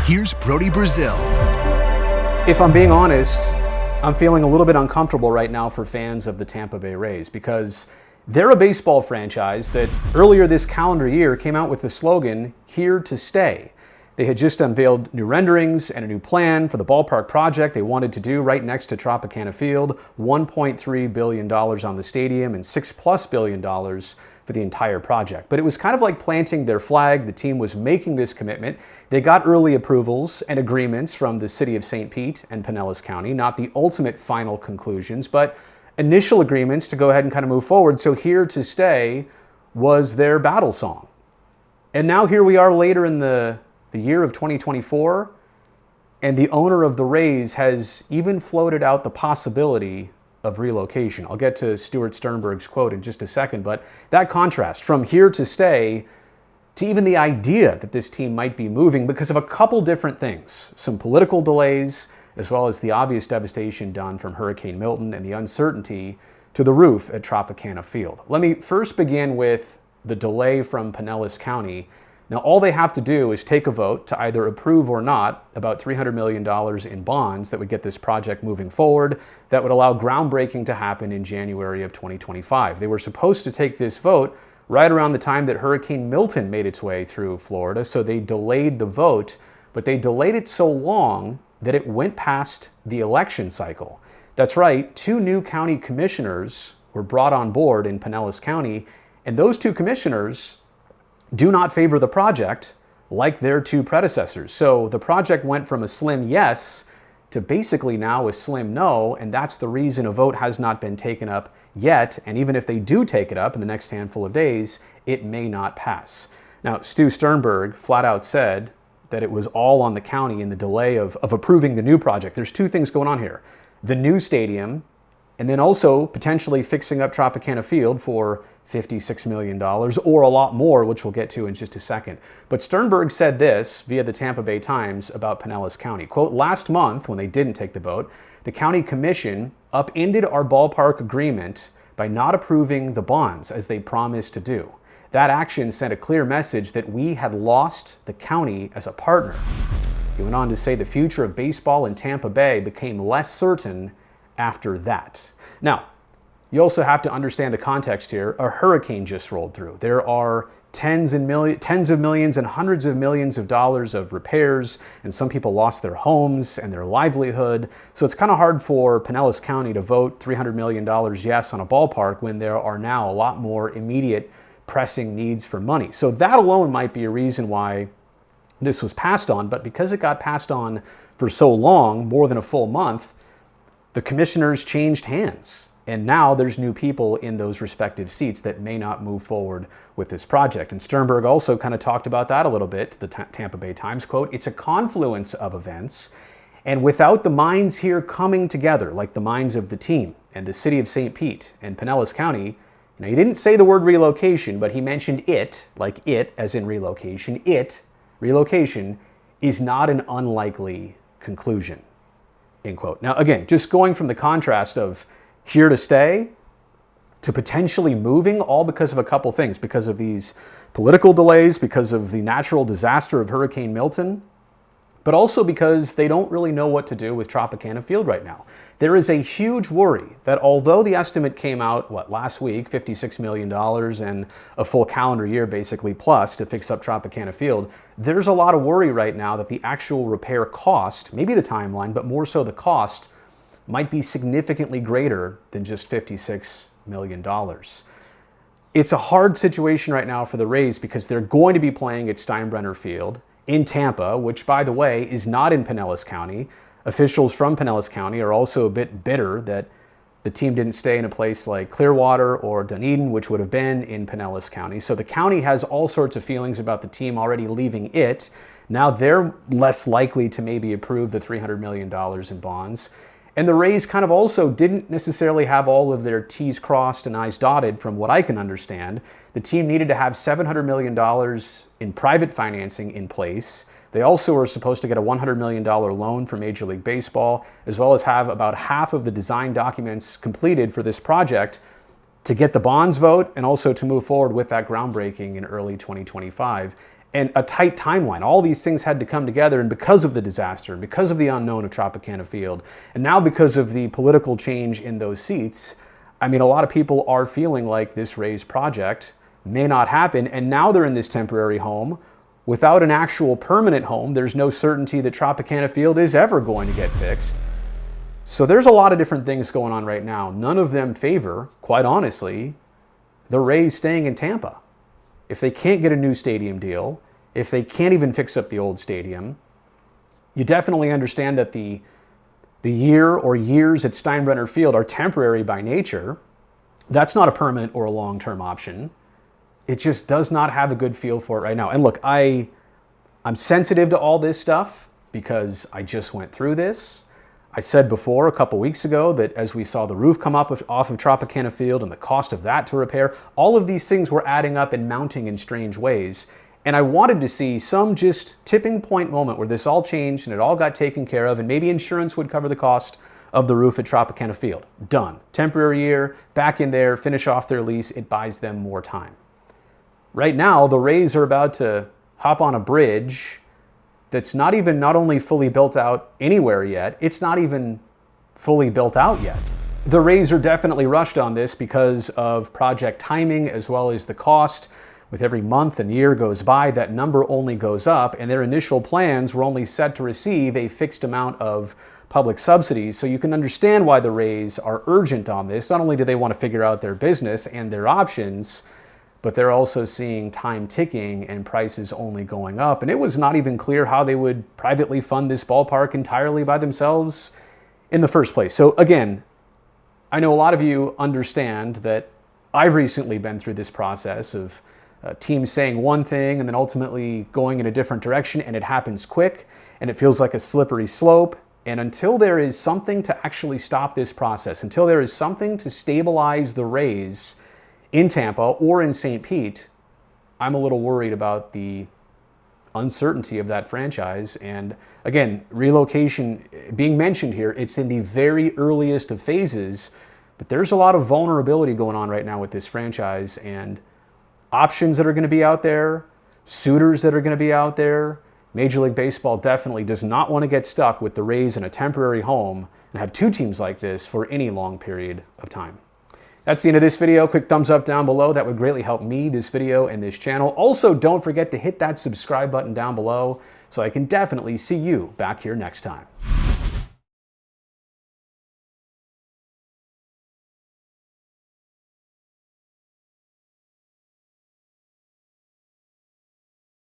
here's Brody Brazil. If I'm being honest, I'm feeling a little bit uncomfortable right now for fans of the Tampa Bay Rays because they're a baseball franchise that earlier this calendar year came out with the slogan, "Here to Stay." They had just unveiled new renderings and a new plan for the ballpark project they wanted to do right next to Tropicana Field, $1.3 billion on the stadium and $6+ billion for the entire project. But it was kind of like planting their flag. The team was making this commitment. They got early approvals and agreements from the city of St. Pete and Pinellas County, not the ultimate final conclusions, but initial agreements to go ahead and kind of move forward. So "Here to Stay" was their battle song. And now here we are later in the year of 2024, and the owner of the Rays has even floated out the possibility of relocation. I'll get to Stuart Sternberg's quote in just a second, but that contrast from "here to stay" to even the idea that this team might be moving because of a couple different things, some political delays, as well as the obvious devastation done from Hurricane Milton and the uncertainty to the roof at Tropicana Field. Let me first begin with the delay from Pinellas County. Now, all they have to do is take a vote to either approve or not about $300 million in bonds that would get this project moving forward, that would allow groundbreaking to happen in January of 2025. They were supposed to take this vote right around the time that Hurricane Milton made its way through Florida, so they delayed the vote, but they delayed it so long that it went past the election cycle. That's right, 2 new county commissioners were brought on board in Pinellas County, and those 2 commissioners do not favor the project like their 2 predecessors. So the project went from a slim yes to basically now a slim no, and that's the reason a vote has not been taken up yet. And even if they do take it up in the next handful of days, it may not pass. Now, Stu Sternberg flat out said that it was all on the county in the delay of approving the new project. There's 2 things going on here: the new stadium, and then also potentially fixing up Tropicana Field for $56 million or a lot more, which we'll get to in just a second. But Sternberg said this via the Tampa Bay Times about Pinellas County. Quote, "Last month, when they didn't take the vote, the county commission upended our ballpark agreement by not approving the bonds as they promised to do. That action sent a clear message that we had lost the county as a partner." He went on to say the future of baseball in Tampa Bay became less certain after that. Now, you also have to understand the context here. A hurricane just rolled through. There are tens of millions and hundreds of millions of dollars of repairs, and some people lost their homes and their livelihood. So it's kind of hard for Pinellas County to vote $300 million yes on a ballpark when there are now a lot more immediate pressing needs for money. So that alone might be a reason why this was passed on, but because it got passed on for so long, more than a full month, the commissioners changed hands. And now there's new people in those respective seats that may not move forward with this project. And Sternberg also kind of talked about that a little bit to the Tampa Bay Times. Quote, "It's a confluence of events, and without the minds here coming together, like the minds of the team and the city of St. Pete and Pinellas County," now he didn't say the word relocation, but he mentioned it, like it as in relocation, relocation is not an unlikely conclusion, end quote. Now again, just going from the contrast of "here to stay" to potentially moving, all because of a couple things, because of these political delays, because of the natural disaster of Hurricane Milton, but also because they don't really know what to do with Tropicana Field right now. There is a huge worry that although the estimate came out, last week, $56 million and a full calendar year basically plus to fix up Tropicana Field, there's a lot of worry right now that the actual repair cost, maybe the timeline, but more so the cost, might be significantly greater than just $56 million. It's a hard situation right now for the Rays because they're going to be playing at Steinbrenner Field in Tampa, which, by the way, is not in Pinellas County. Officials from Pinellas County are also a bit bitter that the team didn't stay in a place like Clearwater or Dunedin, which would have been in Pinellas County. So the county has all sorts of feelings about the team already leaving it. Now they're less likely to maybe approve the $300 million in bonds. And the Rays kind of also didn't necessarily have all of their T's crossed and I's dotted from what I can understand. The team needed to have $700 million in private financing in place. They also were supposed to get a $100 million loan from Major League Baseball, as well as have about half of the design documents completed for this project to get the bonds vote and also to move forward with that groundbreaking in early 2025. and a tight timeline. All these things had to come together, and because of the disaster, and because of the unknown of Tropicana Field, and now because of the political change in those seats, I mean, a lot of people are feeling like this Rays project may not happen, and now they're in this temporary home without an actual permanent home. There's no certainty that Tropicana Field is ever going to get fixed. So there's a lot of different things going on right now. None of them favor, quite honestly, the Rays staying in Tampa. If they can't get a new stadium deal, if they can't even fix up the old stadium, you definitely understand that the year or years at Steinbrenner Field are temporary by nature. That's not a permanent or a long-term option. It just does not have a good feel for it right now. And look, I'm sensitive to all this stuff because I just went through this. I said before, a couple weeks ago, that as we saw the roof come up off of Tropicana Field and the cost of that to repair, all of these things were adding up and mounting in strange ways. And I wanted to see some just tipping point moment where this all changed and it all got taken care of, and maybe insurance would cover the cost of the roof at Tropicana Field. Done. Temporary year, back in there, finish off their lease. It buys them more time. Right now, the Rays are about to hop on a bridge that's not only fully built out anywhere yet, it's not even fully built out yet. The Rays are definitely rushed on this because of project timing as well as the cost. With every month and year goes by, that number only goes up, and their initial plans were only set to receive a fixed amount of public subsidies. So you can understand why the Rays are urgent on this. Not only do they want to figure out their business and their options, but they're also seeing time ticking and prices only going up. And it was not even clear how they would privately fund this ballpark entirely by themselves in the first place. So again, I know a lot of you understand that I've recently been through this process of teams saying one thing and then ultimately going in a different direction, and it happens quick and it feels like a slippery slope. And until there is something to actually stop this process, until there is something to stabilize the Rays in Tampa or in St. Pete, I'm a little worried about the uncertainty of that franchise. And again, relocation being mentioned here, it's in the very earliest of phases, but there's a lot of vulnerability going on right now with this franchise, and options that are going to be out there, suitors that are going to be out there. Major League Baseball definitely does not want to get stuck with the Rays in a temporary home and have two teams like this for any long period of time. That's the end of this video. Quick thumbs up down below. That would greatly help me, this video, and this channel. Also, don't forget to hit that subscribe button down below so I can definitely see you back here next time.